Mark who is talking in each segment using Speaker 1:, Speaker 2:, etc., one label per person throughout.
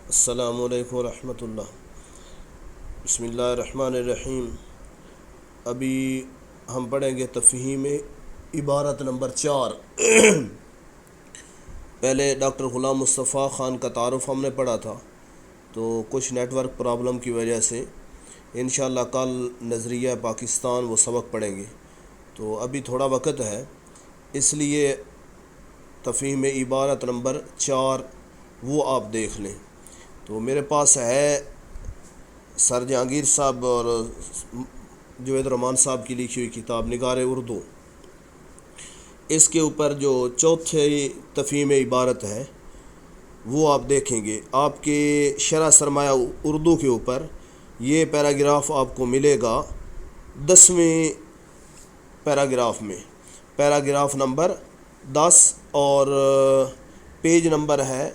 Speaker 1: السلام علیکم ورحمۃ اللہ۔ بسم اللہ الرحمن الرحیم۔ ابھی ہم پڑھیں گے تفہیم عبارت نمبر 4۔ پہلے ڈاکٹر غلام مصطفیٰ خان کا تعارف ہم نے پڑھا تھا، تو کچھ نیٹ ورک پرابلم کی وجہ سے انشاءاللہ کل نظریہ پاکستان وہ سبق پڑھیں گے، تو ابھی تھوڑا وقت ہے، اس لیے تفہیم عبارت نمبر 4 وہ آپ دیکھ لیں۔ تو میرے پاس ہے سر جہانگیر صاحب اور جوید الرحمان صاحب کی لکھی ہوئی کتاب نگار اردو، اس کے اوپر جو چوتھے تفہیم عبارت ہے وہ آپ دیکھیں گے۔ آپ کے شرح سرمایہ اردو کے اوپر یہ پیراگراف آپ کو ملے گا 10ویں پیراگراف میں، پیراگراف نمبر 10، اور پیج نمبر ہے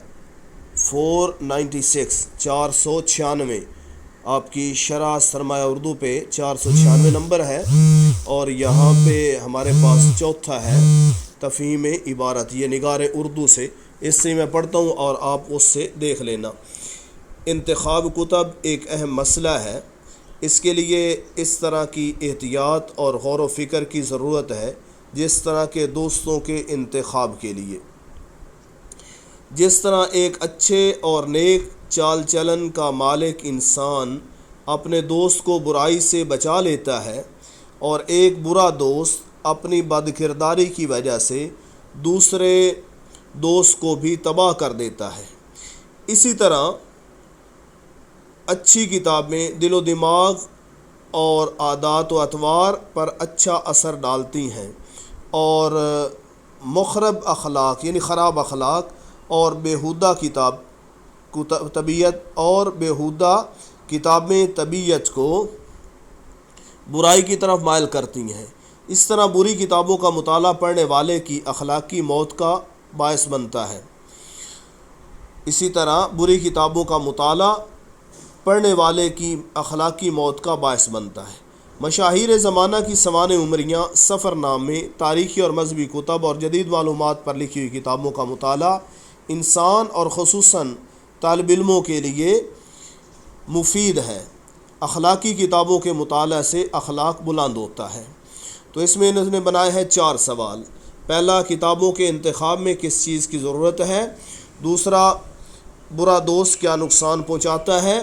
Speaker 1: 496 496۔ آپ کی شرح سرمایہ اردو پہ 496 نمبر ہے، اور یہاں پہ ہمارے پاس چوتھا ہے تفہیم عبارت، یہ نگار اردو سے، اس سے میں پڑھتا ہوں اور آپ اس سے دیکھ لینا۔ انتخاب کتب ایک اہم مسئلہ ہے، اس کے لیے اس طرح کی احتیاط اور غور و فکر کی ضرورت ہے جس طرح کے دوستوں کے انتخاب کے لیے۔ جس طرح ایک اچھے اور نیک چال چلن کا مالک انسان اپنے دوست کو برائی سے بچا لیتا ہے، اور ایک برا دوست اپنی بد کرداری کی وجہ سے دوسرے دوست کو بھی تباہ کر دیتا ہے، اسی طرح اچھی کتابیں دل و دماغ اور عادات و اطوار پر اچھا اثر ڈالتی ہیں، اور مخرب اخلاق یعنی خراب اخلاق اور بیہودہ کتابیں طبیعت کو برائی کی طرف مائل کرتی ہیں۔ اس طرح بری کتابوں کا مطالعہ پڑھنے والے کی اخلاقی موت کا باعث بنتا ہے۔ اسی طرح بری کتابوں کا مطالعہ پڑھنے والے کی اخلاقی موت کا باعث بنتا ہے۔ مشاہیر زمانہ کی سوانح عمریاں، سفر نامے، تاریخی اور مذہبی کتب اور جدید معلومات پر لکھی ہوئی کتابوں کا مطالعہ انسان اور خصوصاً طالب علموں کے لیے مفید ہے۔ اخلاقی کتابوں کے مطالعہ سے اخلاق بلند ہوتا ہے۔ تو اس میں انہوں نے بنائے ہیں 4 سوال۔ پہلا، کتابوں کے انتخاب میں کس چیز کی ضرورت ہے؟ دوسرا، برا دوست کیا نقصان پہنچاتا ہے؟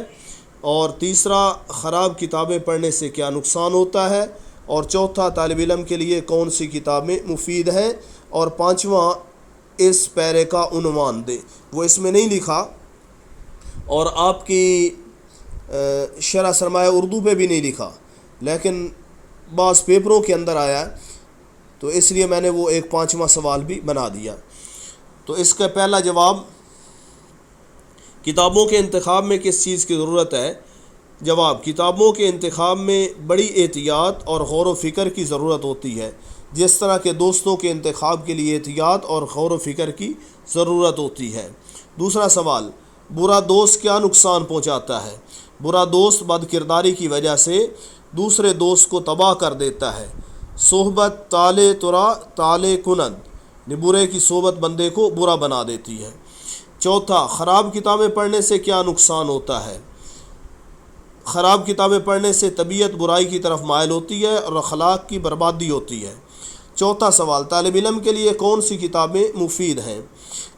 Speaker 1: اور تیسرا، خراب کتابیں پڑھنے سے کیا نقصان ہوتا ہے؟ اور چوتھا، طالب علم کے لیے کون سی کتابیں مفید ہیں؟ اور پانچواں، اس پیرے کا عنوان دے۔ وہ اس میں نہیں لکھا، اور آپ کی شرح سرمایہ اردو پہ بھی نہیں لکھا، لیکن بعض پیپروں کے اندر آیا، تو اس لیے میں نے وہ ایک 5واں سوال بھی بنا دیا۔ تو اس کا پہلا جواب، کتابوں کے انتخاب میں کس چیز کی ضرورت ہے؟ جواب، کتابوں کے انتخاب میں بڑی احتیاط اور غور و فکر کی ضرورت ہوتی ہے، جس طرح کے دوستوں کے انتخاب کے لیے احتیاط اور غور و فکر کی ضرورت ہوتی ہے۔ دوسرا سوال، برا دوست کیا نقصان پہنچاتا ہے؟ برا دوست بد کرداری کی وجہ سے دوسرے دوست کو تباہ کر دیتا ہے۔ صحبت تالے ترا تالے کنند، برے کی صحبت بندے کو برا بنا دیتی ہے۔ چوتھا، خراب کتابیں پڑھنے سے کیا نقصان ہوتا ہے؟ خراب کتابیں پڑھنے سے طبیعت برائی کی طرف مائل ہوتی ہے اور اخلاق کی بربادی ہوتی ہے۔ چوتھا سوال، طالب علم کے لیے کون سی کتابیں مفید ہیں؟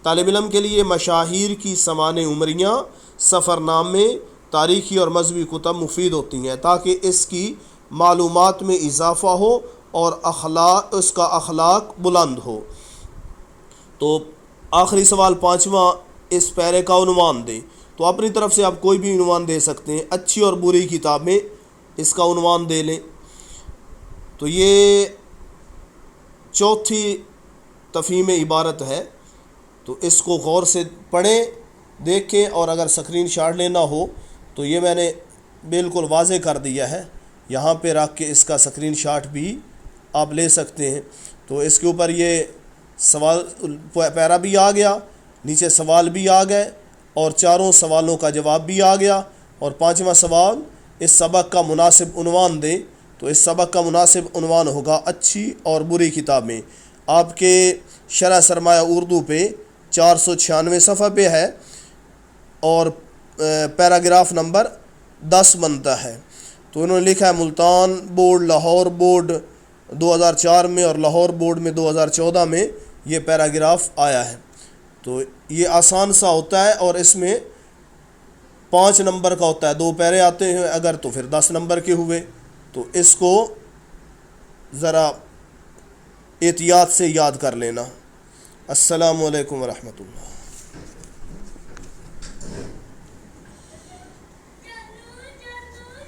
Speaker 1: طالب علم کے لیے مشاہیر کی سوانح عمریاں، سفر نامے، تاریخی اور مذہبی کتب مفید ہوتی ہیں، تاکہ اس کی معلومات میں اضافہ ہو اور اس کا اخلاق بلند ہو۔ تو آخری سوال 5واں، اس پیرے کا عنوان دیں۔ تو اپنی طرف سے آپ کوئی بھی عنوان دے سکتے ہیں، اچھی اور بری کتابیں، اس کا عنوان دے لیں۔ تو یہ چوتھی تفہیم عبارت ہے، تو اس کو غور سے پڑھیں، دیکھیں، اور اگر اسکرین شاٹ لینا ہو تو یہ میں نے بالکل واضح کر دیا ہے، یہاں پہ رکھ کے اس کا اسکرین شاٹ بھی آپ لے سکتے ہیں۔ تو اس کے اوپر یہ سوال پیرا بھی آ گیا، نیچے سوال بھی آ گئے، اور چاروں سوالوں کا جواب بھی آ گیا، اور 5واں سوال، اس سبق کا مناسب عنوان دیں۔ تو اس سبق کا مناسب عنوان ہوگا اچھی اور بری کتابیں۔ آپ کے شرح سرمایہ اردو پہ 496 صفحہ پہ ہے، اور پیراگراف نمبر 10 بنتا ہے۔ تو انہوں نے لکھا ہے ملتان بورڈ، لاہور بورڈ 2004 میں اور لاہور بورڈ میں 2014 میں یہ پیراگراف آیا ہے۔ تو یہ آسان سا ہوتا ہے اور اس میں 5 نمبر کا ہوتا ہے، 2 پیرے آتے ہیں اگر تو پھر 10 نمبر کے ہوئے۔ تو اس کو ذرا احتیاط سے یاد کر لینا۔ السلام علیکم ورحمۃ اللہ۔